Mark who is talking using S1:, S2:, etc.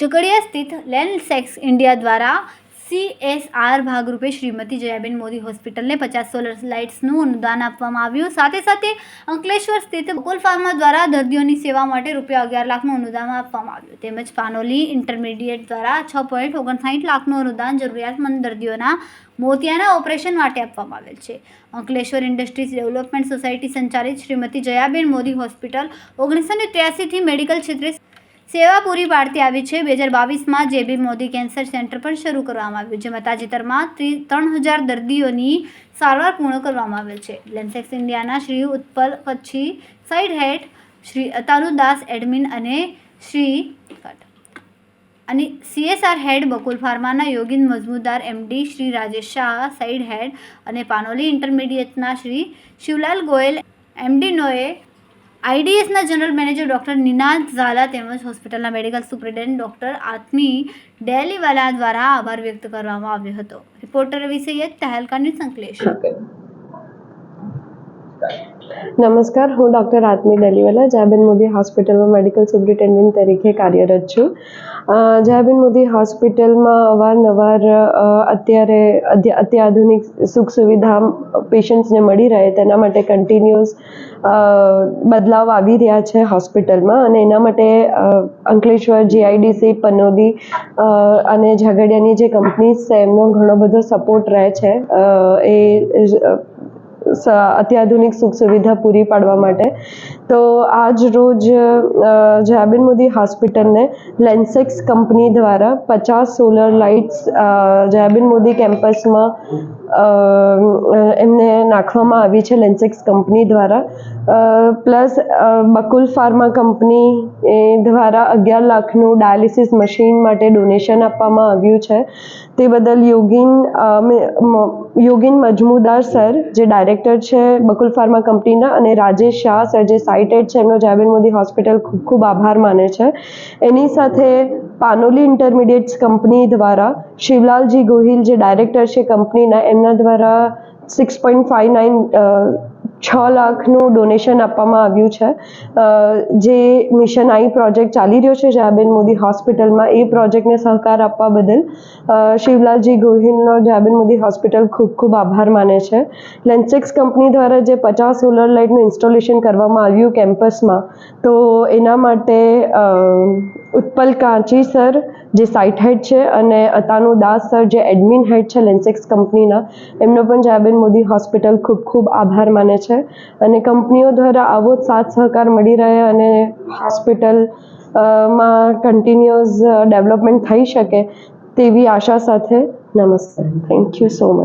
S1: ઝઘડિયા સ્થિત લેન્ડસેક્સ ઇન્ડિયા દ્વારા CSR ભાગરૂપે શ્રીમતી જયાબેન મોદી હોસ્પિટલને 50 સોલર લાઇટ્સનું અનુદાન આપવામાં આવ્યું। સાથે અંકલેશ્વર સ્થિત બકુલ ફાર્મા દ્વારા દર્દીઓની સેવા માટે ₹11 લાખનું અનુદાન આપવામાં આવ્યું। તેમજ પાનોલી ઇન્ટરમીડિયેટ દ્વારા 6.59 લાખનું અનુદાન જરૂરિયાતમંદ દર્દીઓના મોતિયાના ઓપરેશન માટે આપવામાં આવેલ છે। અંકલેશ્વર ઇન્ડસ્ટ્રીઝ ડેવલપમેન્ટ સોસાયટી સંચાલિત શ્રીમતી જયાબેન મોદી હોસ્પિટલ 1983થી મેડિકલ ક્ષેત્રે સેવા પૂરી પાડતી આવી છે। 2022માં JB મોદી કેન્સર સેન્ટર પણ શરૂ કરવામાં આવ્યું, જેમાં તાજેતરમાં 3000 દર્દીઓની સારવાર પૂર્ણ કરવામાં આવેલ છે। લેન્ડસેક્સ ઇન્ડિયાના Shri Utpal Kutchhi site head, Shri Atanu Das admin અને CSR હેડ, બકુલ ફાર્માના Yogin Majmudar MD, Shri Rajesh Shah site head અને પાનોલી ઇન્ટરમીડિયેટના શ્રી શિવલાલ ગોયલ MD નોએ, IDSના general manager doctor Ninad Zala તેમજ હોસ્પિટલના medical superintendent doctor Atmi Deliwala દ્વારા આભાર વ્યક્ત કરવામાં આવ્યો હતો। Reporter Ravi Saiyed, Tehelka news, Ankleshwar.
S2: નમસ્કાર, હું ડૉક્ટર આત્મી ડેલીવાલા જયાબેન મોદી હોસ્પિટલમાં મેડિકલ સુપ્રિન્ટેન્ડન્ટ તરીકે કાર્યરત છું। જયાબેન મોદી હોસ્પિટલમાં અવારનવાર અત્યારે અત્યાધુનિક સુખ સુવિધા પેશન્ટ્સને મળી રહે તેના માટે કન્ટિન્યુઅસ બદલાવ આવી રહ્યા છે હોસ્પિટલમાં, અને એના માટે અંકલેશ્વર, GIDC, પનોલી અને ઝઘડિયાની જે કંપનીઝ છે એમનો ઘણો બધો સપોર્ટ રહે છે એ અત્યાધુનિક સુખ સુવિધા પૂરી પાડવા માટે। તો આજ રોજ જયાબેન મોદી હોસ્પિટલને લેન્ડસેક્સ કંપની દ્વારા 50 સોલર લાઇટ્સ જયાબેન મોદી કેમ્પસમાં એમને નાખવામાં આવી છે લેન્ડસેક્સ કંપની દ્વારા। પ્લસ બકુલ ફાર્મા કંપની દ્વારા 11 લાખનું ડાયાલિસિસ મશીન માટે ડોનેશન આપવામાં આવ્યું છે। તે બદલ યોગિન મજમુદાર સર જે ડાયરેક્ટર છે બકુલ ફાર્મા કંપનીના, અને રાજેશ શાહ સર જે સાઇટ હેડ છે એમનો જયાબેન મોદી હોસ્પિટલ ખૂબ આભાર માને છે। એની સાથે પાનોલી ઇન્ટરમીડિયેટ્સ કંપની દ્વારા શિવલાલજી ગોહિલ જે ડાયરેક્ટર છે કંપનીના, એમના દ્વારા 6 લાખનું ડોનેશન આપવામાં આવ્યું છે। જે મિશન આઈ પ્રોજેક્ટ ચાલી રહ્યો છે જયાબેન મોદી હોસ્પિટલમાં, એ પ્રોજેક્ટને સહકાર આપવા બદલ શિવલાલજી ગોહિલનો જયાબેન મોદી હોસ્પિટલ ખૂબ આભાર માને છે। લેન્ડસેક્સ કંપની દ્વારા જે 50 સોલર લાઇટનું ઇન્સ્ટોલેશન કરવામાં આવ્યું કેમ્પસમાં, તો એના માટે ઉત્પલ કાંચી સર જે સાઇટ હેડ છે અને અતાનુ દાસ સર જે એડમિન હેડ છે લેન્ડસેક્સ કંપનીના, એમનો પણ જયાબેન મોદી હોસ્પિટલ ખૂબ આભાર માને છે। અને કંપનીઓ દ્વારા આવો જ સાથ સહકાર મળી રહે અને હોસ્પિટલમાં કન્ટિન્યુઅસ ડેવલપમેન્ટ થઈ શકે તેવી આશા સાથે નમસ્કાર, થેન્ક યુ સો મચ।